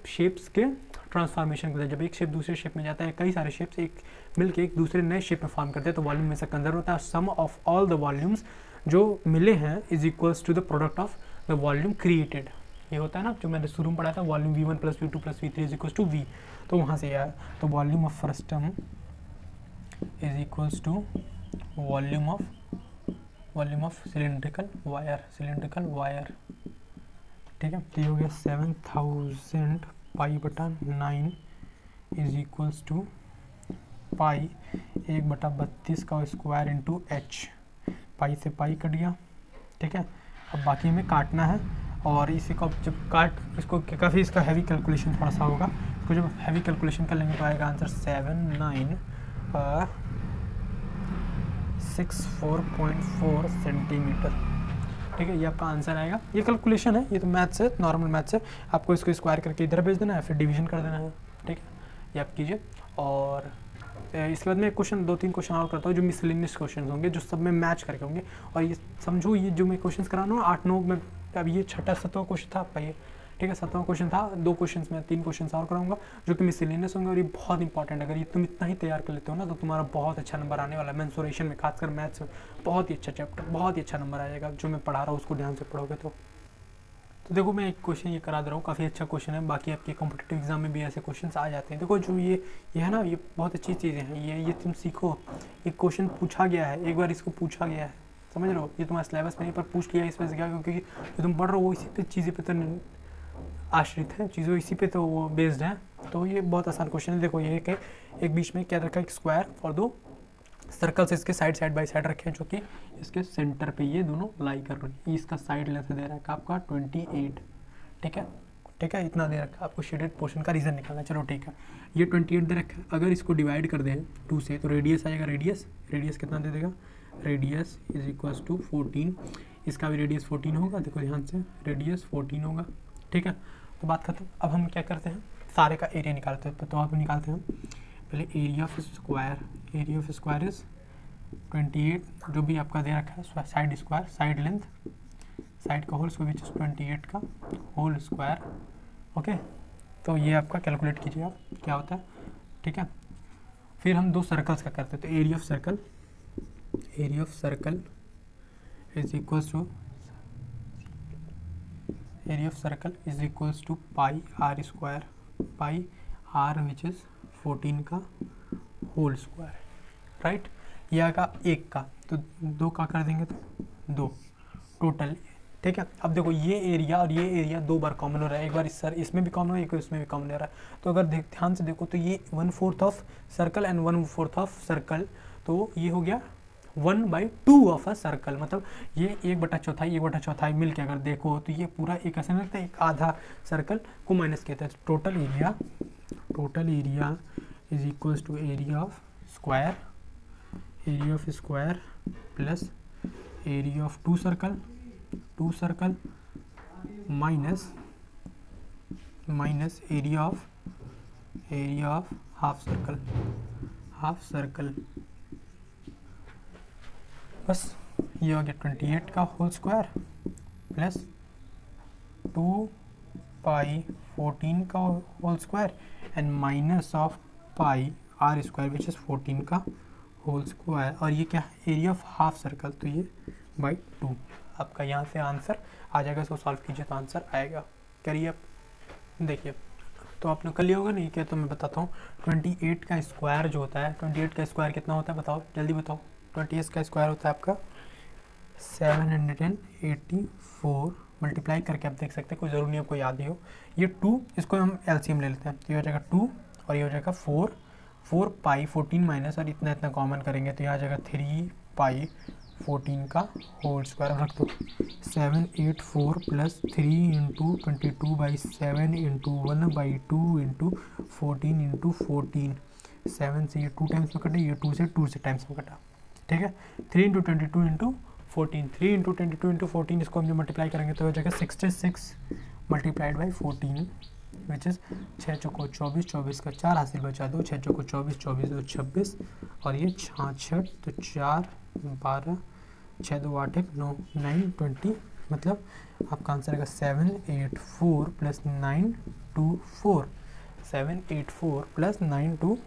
शेप्स के ट्रांसफॉर्मेशन के। जब एक शेप दूसरे शेप में जाता है, कई सारे शेप्स एक मिलके एक दूसरे नए शेप में फॉर्म करते हैं, तो वॉल्यूम में से कंजर्व होता है। Sum of all the volumes जो मिले हैं is equals to the product of the volume created. ये होता है ना, जो मैंने शुरू में पढ़ा था, volume V1 plus V2 plus V3 is equals to V। तो वहाँ से आया, तो volume of frustum is equals to volume of cylindrical wire. ठीक है, तो ये हो गया 7000 पाई/9 इज इक्वल्स टू पाई 1/32 का स्क्वायर इंटू H। पाई से पाई कट गया। ठीक है, अब बाकी हमें काटना है, और इसी को जब इसको काफ़ी इसका हैवी कैलकुलेशन थोड़ा सा होगा। इसको जब हैवी कैलकुलेशन कर लेंगे तो आएगा आंसर 7964.4 सेंटीमीटर। ठीक है, ये आपका आंसर आएगा। ये कैलकुलेशन है, ये तो मैथ्स है, नॉर्मल मैथ्स है। आपको इसको स्क्वायर करके इधर भेज देना है, फिर डिवीजन कर देना है। ठीक है, ये आप कीजिए। और इसके बाद मैं क्वेश्चन 2-3 क्वेश्चन और करता हूँ जो मिसलेनियस क्वेश्चन होंगे, जो सब में मैच करके होंगे। और ये समझो, ये जो मैं क्वेश्चन करा रहा हूँ 8-9 में, अब ये 6वां-7वां क्वेश्चन था आपका ये। ठीक है, 7वां क्वेश्चन था, 2 क्वेश्चन में 3 क्वेश्चन और कराऊंगा जो कि मिसलेनियस होंगे। और ये बहुत इंपॉर्टेंट, अगर ये तुम इतना ही तैयार कर लेते हो ना, तो तुम्हारा बहुत अच्छा नंबर आने वाला है मेंसुरेशन में, खासकर मैथ्स में। बहुत ही अच्छा चैप्टर, बहुत ही अच्छा नंबर आ जाएगा। जो मैं पढ़ा रहा हूँ उसको ध्यान से पढ़ोगे तो देखो, मैं एक क्वेश्चन ये करा दे रहा हूँ, काफ़ी अच्छा क्वेश्चन है। बाकी आपके कॉम्पिटिटिव एग्जाम में भी ऐसे क्वेश्चन आ जाते हैं। देखो, जो ये है ना, ये बहुत अच्छी चीज़ें हैं। ये तुम सीखो, एक क्वेश्चन पूछा गया है, एक बार इसको पूछा गया है, समझ रहे हो। ये तुम्हारे सिलेबस में नहीं, पर पूछ लिया इस वजह से क्या, क्योंकि जो तुम पढ़ रहे हो वो इसी पे चीज़ें पे तो आश्रित है, चीज़ों इसी पे तो वो बेस्ड है। तो ये बहुत आसान क्वेश्चन है। देखो, ये एक बीच में क्या रखा है, एक स्क्वायर और 2 सर्कल्स इसके साइड साइड बाई साइड रखे हैं जो कि इसके सेंटर पे ये दोनों लाई कर रहे हैं। इसका साइड लेंथ दे रहा है आपका 28, ठीक है, ठीक है, इतना दे रखा है आपको। शेडेड पोर्शन का रीजन निकालना है, चलो ठीक है। ये 28 दे रखा है, अगर इसको डिवाइड कर दें 2 से तो रेडियस आएगा, रेडियस कितना दे देगा, रेडियस इज इक्वल्स टू 14, इसका भी रेडियस 14 होगा, देखो ध्यान से रेडियस 14 होगा, ठीक है। तो बात खत्म। अब हम क्या करते हैं, सारे का एरिया निकालते हैं। तो आप निकालते हैं पहले एरिया ऑफ स्क्वायर इज 28, जो भी आपका दे रखा है side square, side length, side का होल स्क्वायर विच इज 28 का होल स्क्वायर, ओके। तो ये आपका कैलकुलेट कीजिए आप क्या होता है, ठीक है। फिर हम 2 सर्कल्स का करते हैं। तो area of circle is equals to pi are square, pi R which is 14 का होल स्क्वायर, राइट। ये आएगा 1 का, तो 2 का कर देंगे तो 2 टोटल, ठीक है। अब देखो ये एरिया और ये एरिया 2 बार कॉमन हो रहा है, एक बार इसमें भी कॉमन हो रहा है, एक बार इसमें भी कॉमन हो रहा है। तो अगर ध्यान से देखो तो ये 1/4 of circle and 1/4 of circle, तो ये हो गया 1/2 ऑफ अ सर्कल, मतलब ये 1/4 मिल के अगर देखो तो ये पूरा एक ऐसा लगता है, एक आधा सर्कल को माइनस किया था। Total area is equals to area of square plus area of 2 circle minus area of half circle, बस ये हो गया 28 का होल स्क्वायर प्लस 2 पाई 14 का whole square and minus of pi are square which is 14 का whole square, और ये क्या है, एरिया ऑफ हाफ सर्कल, तो ये बाई 2। आपका यहाँ से आंसर आ जाएगा। इसको सॉल्व कीजिए तो आंसर आएगा, करिए आप, देखिए। तो आपने कर लिया होगा, नहीं क्या, तो मैं बताता हूँ। 28 का स्क्वायर जो होता है, 28 का स्क्वायर कितना होता है बताओ, जल्दी बताओ। 28 का स्क्वायर होता है आपका 784, मल्टीप्लाई करके आप देख सकते हैं, कोई ज़रूरी नहीं आपको याद ही हो। ये 2, इसको हम एलसीएम ले लेते हैं, तो ये हो जाएगा 2 और ये हो जाएगा 4 पाई 14 माइनस, और इतना कॉमन करेंगे तो ये आ जाएगा 3 पाई 14 का होल स्क्वायर। रख दो 784 plus 3 into 22/7 into 1/2 into 14 into 14, 7 से ये 2 टाइम्स में कटा, ये 2 से टाइम्स में कटा, ठीक है। 3 इंटू 22 इंटू 14, 3 इंटू 22 इंटू 14, इसको हम जो मल्टीप्लाई करेंगे तो हो जाएगा 66 मल्टीप्लाइड बाई 14 विच इज़ 6 चौको 24, 24 का 4 हासिल बचा दो, 6 चौको 24, 24 दो 26, और ये 66, तो 4 12 6 2 8 1 9 9 20, मतलब आपका आंसर आएगा 784 प्लस 924, 784 प्लस 924।